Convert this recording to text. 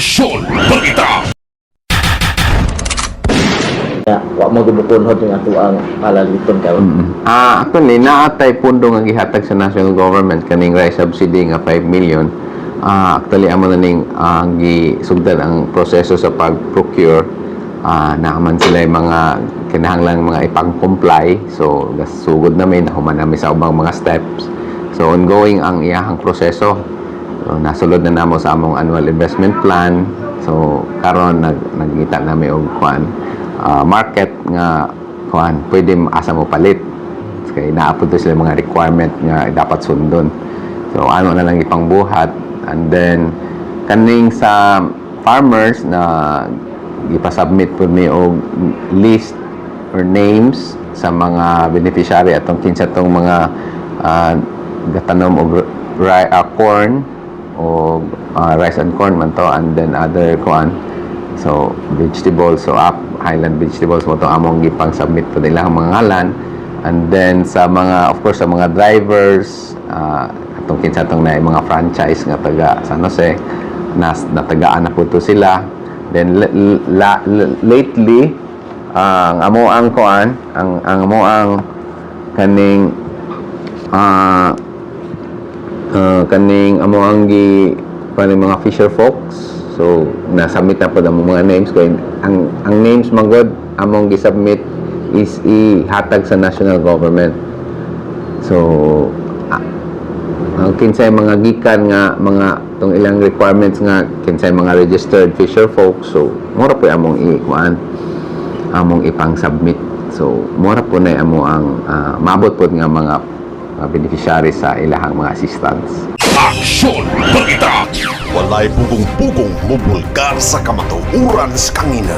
Aksyon! Balita! Wa mo gibukunhod yung ato ang palaliton karon. Actually, naatay pundo nga gihatag sa national government kaning rice subsidy nga 5 million. Actually, amo na ning gisugdan ang proseso sa pag-procure. Naaman sila yung mga kinahanglan mga ipang-comply. So, sugod namin, nahuman namin sa ubang mga steps. So, ongoing ang iyahang proseso. So, nasulod na namo sa among annual investment plan. So, karon nagngita namin og kuan market nga kuan pwede asa mo palit kay naapod to sila mga requirement nga dapat sundon. So ano na lang ipangbuhat, and then kaning sa farmers na ipasubmit po ni og list or names sa mga beneficiary atong kinsa tong mga gatanom og corn o rice and corn man to, and then other kuan. So, vegetables, so Highland vegetables mo to among gipang submit po nila ang mga ngalan. And then sa mga, of course, sa mga drivers, atong kinsa tong na mga franchise nga taga San Jose, natagaan na po to sila. Then lately, ang amo ang kuan, ang amo ang kaning kaning amo ang paning mga fisher folks. So, nasubmit na po ang mga names ko. Ang names magod among gisubmit is ihatag sa national government. So, ang kinsay mga gikan nga mga tong ilang requirements nga kinsay mga registered fisher folks. So, mura po among among ipang-submit. So, mura po na amo ang mabot po nga mga beneficiaries sa ilahang mga assistance. Aksyon! Balita! Walay bugong-bugong mubulgar sa kamatuuran sa kanginan.